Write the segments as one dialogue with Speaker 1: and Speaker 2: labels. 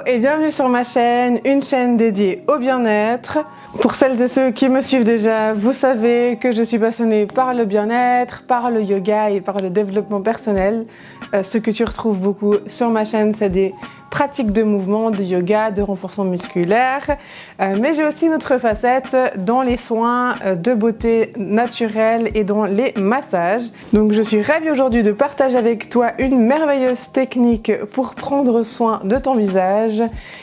Speaker 1: et bienvenue sur ma chaîne, une chaîne dédiée au bien-être. Pour celles et ceux qui me suivent déjà, vous savez que je suis passionnée par le bien-être, par le yoga et par le développement personnel. Ce que tu retrouves beaucoup sur ma chaîne, c'est des pratiques de mouvement, de yoga, de renforcement musculaire. Mais j'ai aussi une autre facette dans les soins de beauté naturelle et dans les massages. Donc je suis ravie aujourd'hui de partager avec toi une merveilleuse technique pour prendre soin de ton visage,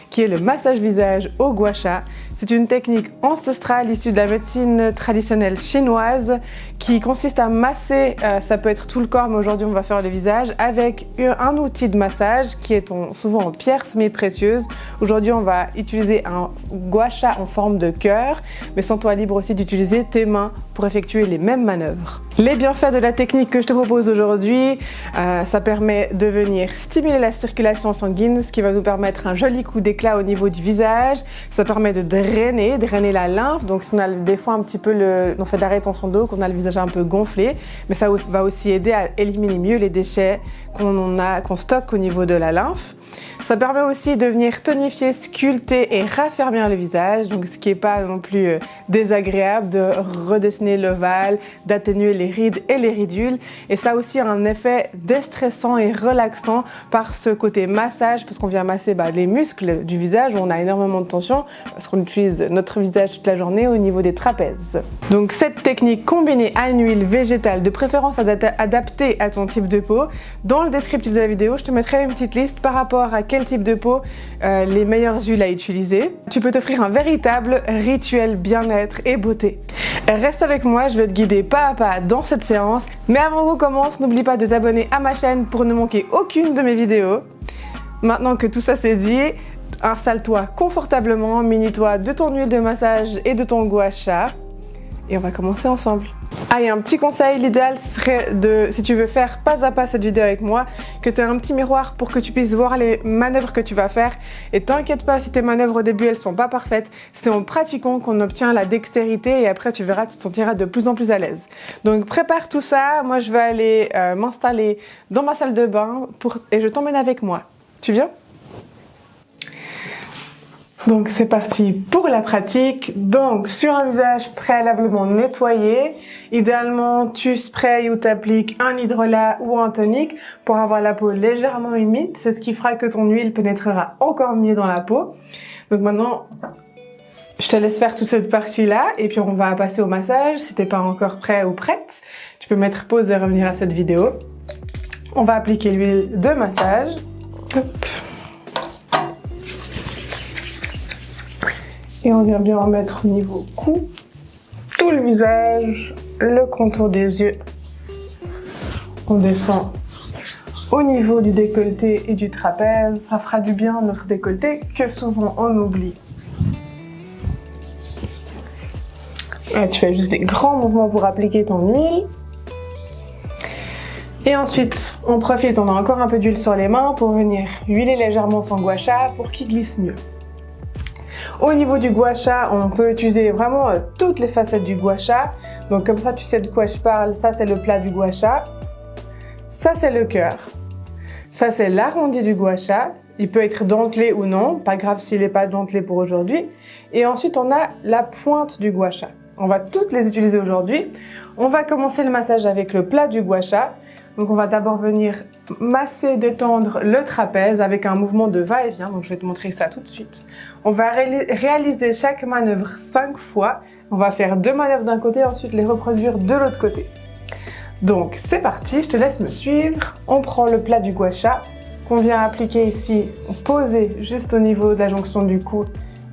Speaker 1: qui est le massage visage au gua sha. C'est une technique ancestrale issue de la médecine traditionnelle chinoise qui consiste à masser, ça peut être tout le corps, mais aujourd'hui on va faire le visage, avec un outil de massage qui est souvent en pierre semi-précieuse. Aujourd'hui on va utiliser un gua sha en forme de cœur, mais sens-toi libre aussi d'utiliser tes mains pour effectuer les mêmes manœuvres. Les bienfaits de la technique que je te propose aujourd'hui, ça permet de venir stimuler la circulation sanguine, ce qui va nous permettre un joli coup d'éclat au niveau du visage. Ça permet de drainer la lymphe. Donc si on a des fois un petit peu on fait de la rétention d'eau, qu'on a le visage un peu gonflé, mais ça va aussi aider à éliminer mieux les déchets qu'on stocke au niveau de la lymphe. Ça permet aussi de venir tonifier, sculpter et raffermir le visage, donc ce qui n'est pas non plus désagréable, de redessiner l'ovale, d'atténuer les rides et les ridules. Et ça a aussi un effet déstressant et relaxant par ce côté massage, parce qu'on vient masser les muscles du visage où on a énormément de tension, parce qu'on utilise notre visage toute la journée au niveau des trapèzes. Donc cette technique combinée à une huile végétale, de préférence adaptée à ton type de peau, dans le descriptif de la vidéo, je te mettrai une petite liste par rapport à quel type de peau les meilleures huiles à utiliser. Tu peux t'offrir un véritable rituel bien-être et beauté. Reste avec moi, je vais te guider pas à pas dans cette séance. Mais avant qu'on commence, n'oublie pas de t'abonner à ma chaîne pour ne manquer aucune de mes vidéos. Maintenant que tout ça c'est dit, installe-toi confortablement, munis-toi de ton huile de massage et de ton gua sha. Et on va commencer ensemble. Ah, et un petit conseil, l'idéal serait si tu veux faire pas à pas cette vidéo avec moi, que tu aies un petit miroir pour que tu puisses voir les manœuvres que tu vas faire. Et t'inquiète pas si tes manœuvres au début elles sont pas parfaites, c'est en pratiquant qu'on obtient la dextérité et après tu verras, tu te sentiras de plus en plus à l'aise. Donc prépare tout ça, moi je vais aller m'installer dans ma salle de bain et je t'emmène avec moi. Tu viens ? Donc c'est parti pour la pratique. Donc sur un visage préalablement nettoyé, idéalement tu sprayes ou t'appliques un hydrolat ou un tonique pour avoir la peau légèrement humide. C'est ce qui fera que ton huile pénétrera encore mieux dans la peau. Donc maintenant, je te laisse faire toute cette partie-là et puis on va passer au massage. Si t'es pas encore prêt ou prête, tu peux mettre pause et revenir à cette vidéo. On va appliquer l'huile de massage. Hop. Et on vient bien en mettre au niveau cou, tout le visage, le contour des yeux. On descend au niveau du décolleté et du trapèze. Ça fera du bien à notre décolleté que souvent on oublie. Là, tu fais juste des grands mouvements pour appliquer ton huile. Et ensuite, on profite, on a encore un peu d'huile sur les mains pour venir huiler légèrement son gua sha pour qu'il glisse mieux. Au niveau du gua sha, on peut utiliser vraiment toutes les facettes du gua sha. Donc comme ça, tu sais de quoi je parle. Ça, c'est le plat du gua sha. Ça, c'est le cœur. Ça, c'est l'arrondi du gua sha. Il peut être dentelé ou non. Pas grave s'il n'est pas dentelé pour aujourd'hui. Et ensuite, on a la pointe du gua sha. On va toutes les utiliser aujourd'hui. On va commencer le massage avec le plat du gua sha. Donc on va d'abord venir masser, détendre le trapèze avec un mouvement de va-et-vient. Donc je vais te montrer ça tout de suite. On va réaliser chaque manœuvre 5 fois. On va faire 2 manœuvres d'un côté et ensuite les reproduire de l'autre côté. Donc c'est parti, je te laisse me suivre. On prend le plat du gua sha qu'on vient appliquer ici, poser juste au niveau de la jonction du cou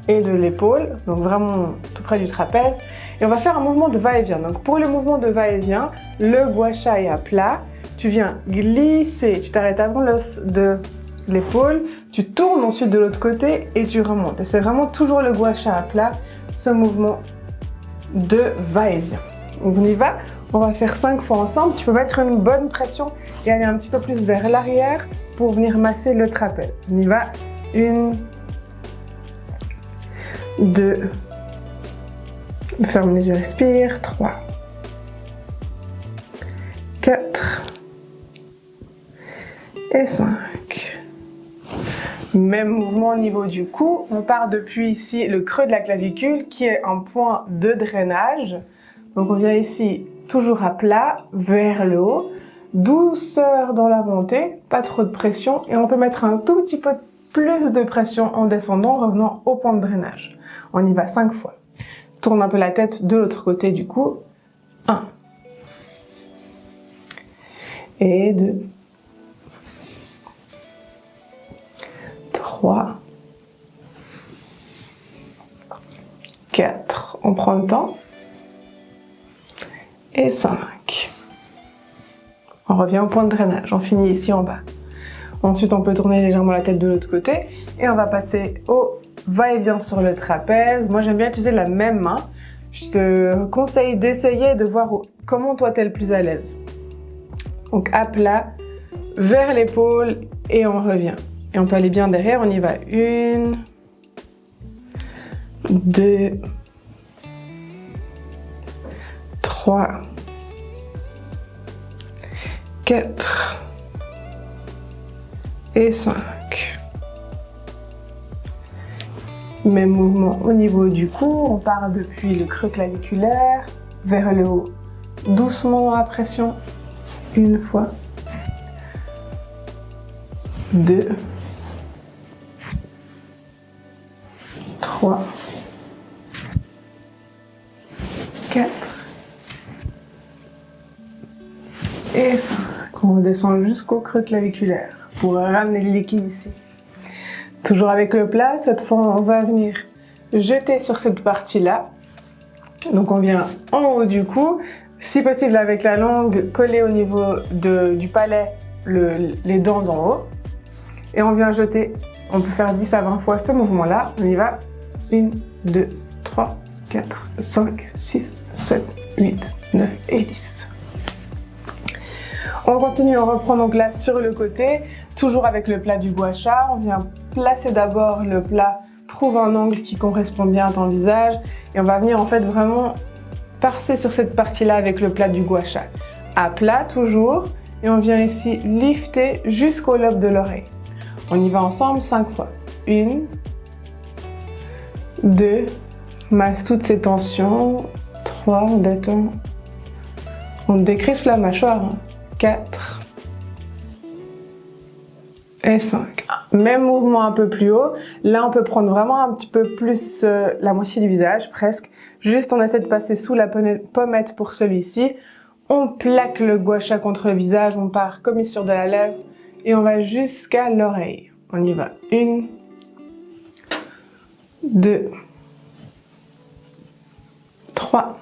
Speaker 1: et de l'épaule. Donc vraiment tout près du trapèze. Et on va faire un mouvement de va-et-vient. Donc pour le mouvement de va-et-vient, le gua sha est à plat. Tu viens glisser, tu t'arrêtes avant l'os de l'épaule, tu tournes ensuite de l'autre côté et tu remontes. Et c'est vraiment toujours le gua sha à plat, ce mouvement de va-et-vient. Donc on y va, on va faire 5 fois ensemble. Tu peux mettre une bonne pression et aller un petit peu plus vers l'arrière pour venir masser le trapèze. On y va, 1, 2, ferme les yeux, respire, 3, 4, et 5. Même mouvement au niveau du cou. On part depuis ici le creux de la clavicule qui est un point de drainage. Donc on vient ici toujours à plat, vers le haut. Douceur dans la montée, pas trop de pression. Et on peut mettre un tout petit peu plus de pression en descendant, revenant au point de drainage. On y va 5 fois. Tourne un peu la tête de l'autre côté du coup. 1. Et 2. 3. 4. On prend le temps. Et 5. On revient au point de drainage. On finit ici en bas. Ensuite, on peut tourner légèrement la tête de l'autre côté. Et on va passer au va-et-vient sur le trapèze. Moi, j'aime bien utiliser la même main. Je te conseille d'essayer de voir comment toi, t'es le plus à l'aise. Donc, à plat, vers l'épaule et on revient. Et on peut aller bien derrière. On y va. 1, 2, 3, 4 et 5. Même mouvement au niveau du cou, on part depuis le creux claviculaire vers le haut. Doucement dans la pression, 1 fois, 2, 3, 4 et 5. On descend jusqu'au creux claviculaire pour ramener le liquide ici. Toujours avec le plat, cette fois on va venir jeter sur cette partie-là. Donc on vient en haut du cou, si possible avec la langue collée au niveau du palais, les dents d'en haut. Et on vient jeter, on peut faire 10 à 20 fois ce mouvement-là. On y va. 1, 2, 3, 4, 5, 6, 7, 8, 9 et 10. On continue, on reprend donc là sur le côté, toujours avec le plat du gua sha. On vient placer d'abord le plat, trouve un angle qui correspond bien à ton visage et on va venir en fait vraiment passer sur cette partie-là avec le plat du gua sha. À plat toujours et on vient ici lifter jusqu'au lobe de l'oreille. On y va ensemble 5 fois. 1, 2, masse toutes ces tensions. 3, on détend. On décrispe la mâchoire. 4 et 5. Même mouvement un peu plus haut. Là, on peut prendre vraiment un petit peu plus la moitié du visage, presque. Juste, on essaie de passer sous la pommette pour celui-ci. On plaque le gua sha contre le visage. On part comme sur de la lèvre et on va jusqu'à l'oreille. On y va. 1, 2, 3,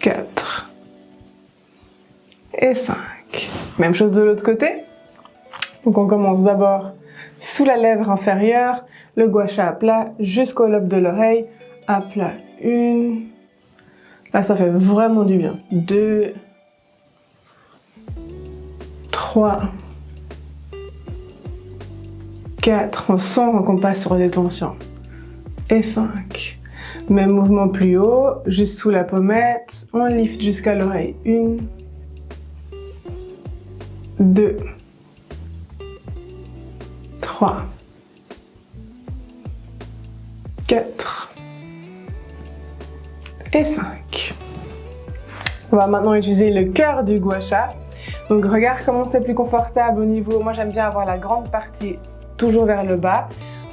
Speaker 1: 4 et 5. Même chose de l'autre côté. Donc on commence d'abord sous la lèvre inférieure, le gua sha à plat jusqu'au lobe de l'oreille, à plat. 1. Là ça fait vraiment du bien. 2, 3, 4. On sent qu'on passe sur des tensions. Et 5. Même mouvement plus haut, juste sous la pommette, on lift jusqu'à l'oreille. 1, 2, 3, 4 et 5. On va maintenant utiliser le cœur du gua sha. Donc regarde comment c'est plus confortable au niveau. Moi j'aime bien avoir la grande partie toujours vers le bas.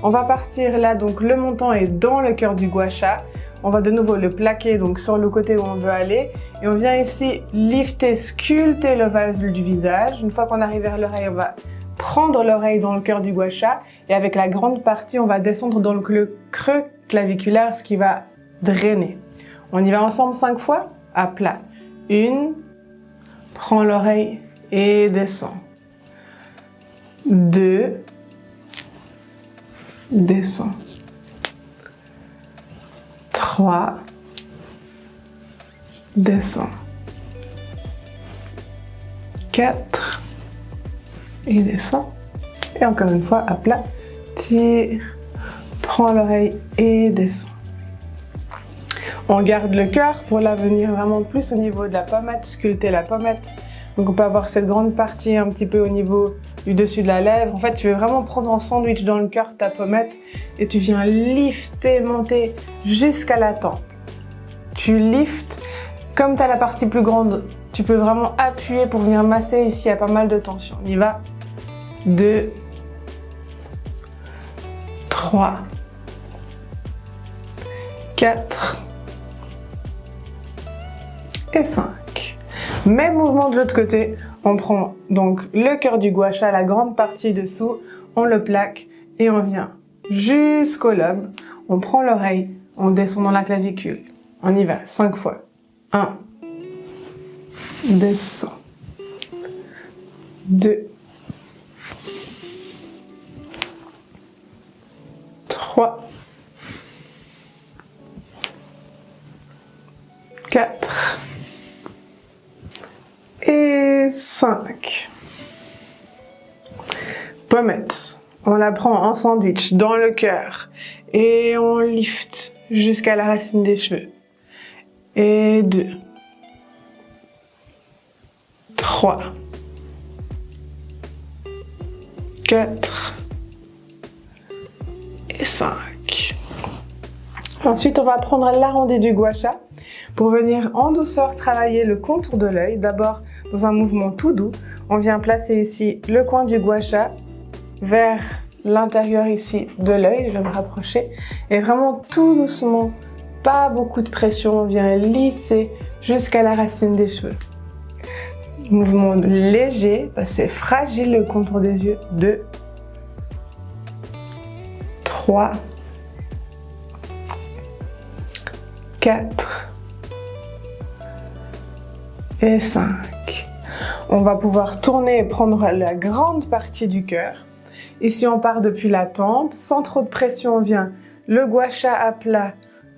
Speaker 1: On va partir là, donc le montant est dans le cœur du gua sha. On va de nouveau le plaquer donc sur le côté où on veut aller. Et on vient ici lifter, sculpter le vasle du visage. Une fois qu'on arrive vers l'oreille, on va prendre l'oreille dans le cœur du gua sha. Et avec la grande partie, on va descendre dans le creux claviculaire, ce qui va drainer. On y va ensemble 5 fois, à plat. 1, prends l'oreille et descends. 2, descends. 3, descends. 4 et descends. Et encore une fois, à plat, tire, prends l'oreille et descends. On garde le cœur pour là venir vraiment plus au niveau de la pommette, sculpter la pommette. Donc on peut avoir cette grande partie un petit peu au niveau du dessus de la lèvre. En fait, tu veux vraiment prendre en sandwich dans le cœur ta pommette et tu viens lifter, monter jusqu'à la tempe. Tu liftes. Comme tu as la partie plus grande, tu peux vraiment appuyer pour venir masser ici, il y a pas mal de tension. On y va. 2, 3, 4 et 5. Même mouvement de l'autre côté. On prend donc le cœur du gua sha, la grande partie dessous, on le plaque et on vient jusqu'au lobe. On prend l'oreille, on descend dans la clavicule. On y va, 5 fois. 1, descend. 2, 3, 4 et 5. Pommette, on la prend en sandwich dans le cœur et on lift jusqu'à la racine des cheveux. Et 2, 3, 4 et 5. Ensuite, on va prendre l'arrondi du gua sha pour venir en douceur travailler le contour de l'œil. D'abord, dans un mouvement tout doux, on vient placer ici le coin du gua sha vers l'intérieur ici de l'œil. Je vais me rapprocher et vraiment tout doucement, pas beaucoup de pression, on vient lisser jusqu'à la racine des cheveux. Mouvement léger, c'est fragile le contour des yeux. 2, 3, 4 et 5. On va pouvoir tourner et prendre la grande partie du cœur. Ici, on part depuis la tempe, sans trop de pression, on vient le gua sha à plat,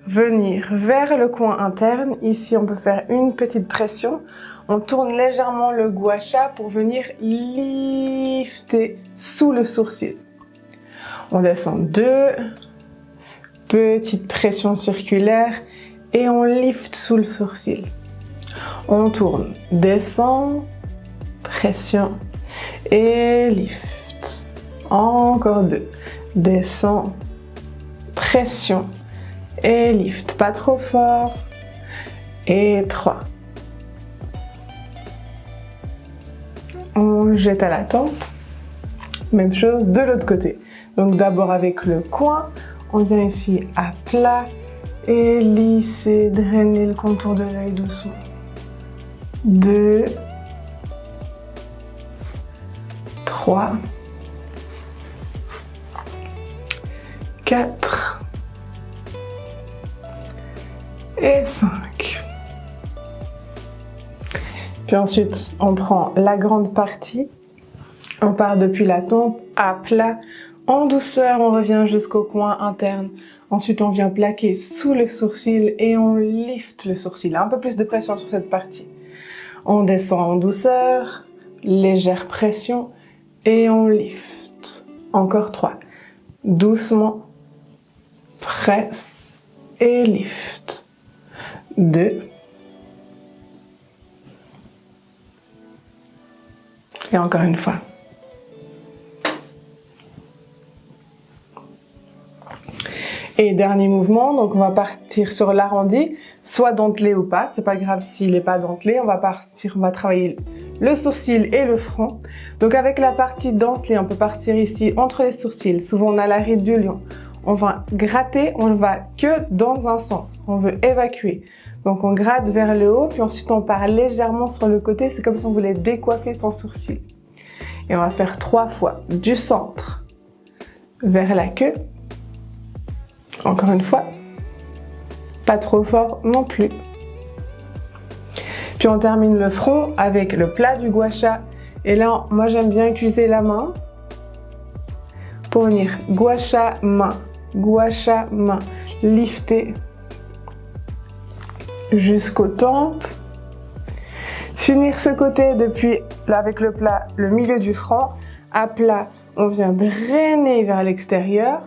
Speaker 1: venir vers le coin interne. Ici, on peut faire une petite pression. On tourne légèrement le gua sha pour venir lifter sous le sourcil. On descend 2, petite pression circulaire et on lift sous le sourcil. On tourne, descend, pression et lift. Encore 2, descend, pression et lift. Pas trop fort. Et 3. On jette à la tempe. Même chose de l'autre côté. Donc d'abord avec le coin, on vient ici à plat et lisser, drainer le contour de l'œil doucement. 2, 3, 4 et 5. Puis ensuite, on prend la grande partie. On part depuis la tempe à plat. En douceur, on revient jusqu'au coin interne. Ensuite, on vient plaquer sous le sourcil et on lift le sourcil. Un peu plus de pression sur cette partie. On descend en douceur, légère pression et on lift. Encore 3. Doucement, presse et lift. 2. Et encore une fois. Et dernier mouvement, donc on va partir sur l'arrondi, soit dentelé ou pas, c'est pas grave s'il n'est pas dentelé, on va travailler le sourcil et le front. Donc avec la partie dentelée, on peut partir ici entre les sourcils, souvent on a la ride du lion. On va gratter, on ne va que dans un sens, on veut évacuer. Donc on gratte vers le haut, puis ensuite on part légèrement sur le côté, c'est comme si on voulait décoiffer son sourcil. Et on va faire 3 fois, du centre vers la queue. Encore une fois, pas trop fort non plus. Puis on termine le front avec le plat du gua sha. Et là, moi j'aime bien utiliser la main pour venir gua sha main, lifter jusqu'aux tempes. Finir ce côté depuis, là, avec le plat, le milieu du front. À plat, on vient drainer vers l'extérieur.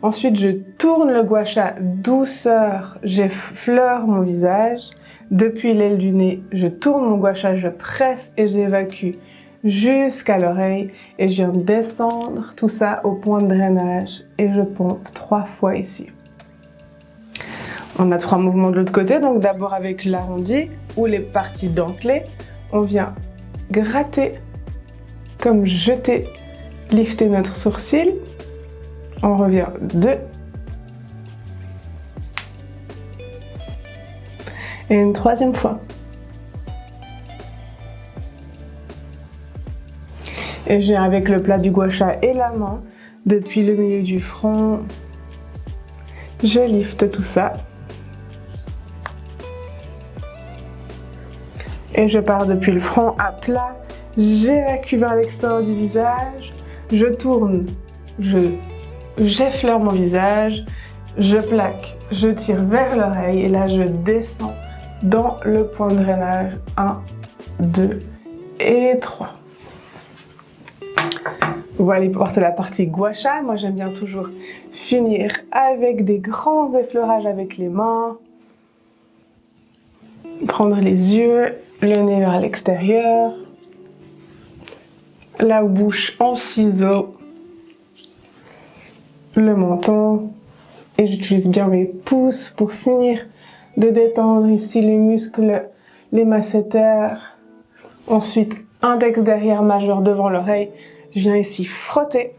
Speaker 1: Ensuite, je tourne le gua sha douceur, j'effleure mon visage. Depuis l'aile du nez, je tourne mon gua sha, je presse et j'évacue jusqu'à l'oreille et je viens descendre tout ça au point de drainage et je pompe 3 fois ici. On a 3 mouvements de l'autre côté, donc d'abord avec l'arrondi ou les parties dentelées, on vient gratter comme jeter, lifter notre sourcil. On revient 2 et une 3e fois. Et je viens avec le plat du gua sha et la main, depuis le milieu du front, je lifte tout ça. Et je pars depuis le front à plat, j'évacue vers l'extérieur du visage, je tourne, j'effleure mon visage, je plaque, je tire vers l'oreille et là je descends dans le point de drainage. 1, 2 et 3. Voilà pour la partie gua sha. Moi j'aime bien toujours finir avec des grands effleurages avec les mains. Prendre les yeux, le nez vers l'extérieur. La bouche en ciseaux. Le menton. Et j'utilise bien mes pouces pour finir de détendre ici les muscles, les masséters. Ensuite, index derrière, majeur devant l'oreille. Je viens ici frotter.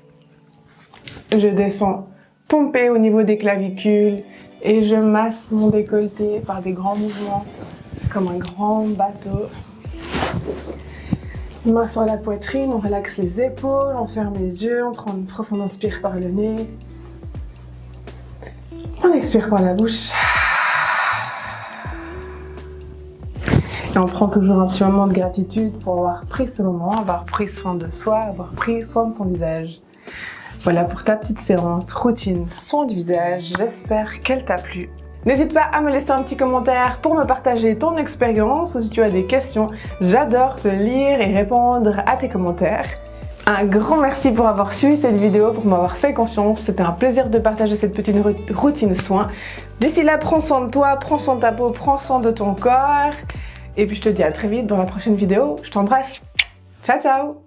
Speaker 1: Je descends pomper au niveau des clavicules et je masse mon décolleté par des grands mouvements, comme un grand bateau. Main sur la poitrine, on relaxe les épaules, on ferme les yeux, on prend une profonde inspire par le nez. On expire par la bouche. Et on prend toujours un petit moment de gratitude pour avoir pris ce moment, avoir pris soin de soi, avoir pris soin de son visage. Voilà pour ta petite séance, routine, soin du visage. J'espère qu'elle t'a plu. N'hésite pas à me laisser un petit commentaire pour me partager ton expérience ou si tu as des questions. J'adore te lire et répondre à tes commentaires. Un grand merci pour avoir suivi cette vidéo, pour m'avoir fait confiance. C'était un plaisir de partager cette petite routine soin. D'ici là, prends soin de toi, prends soin de ta peau, prends soin de ton corps. Et puis je te dis à très vite dans la prochaine vidéo. Je t'embrasse. Ciao, ciao!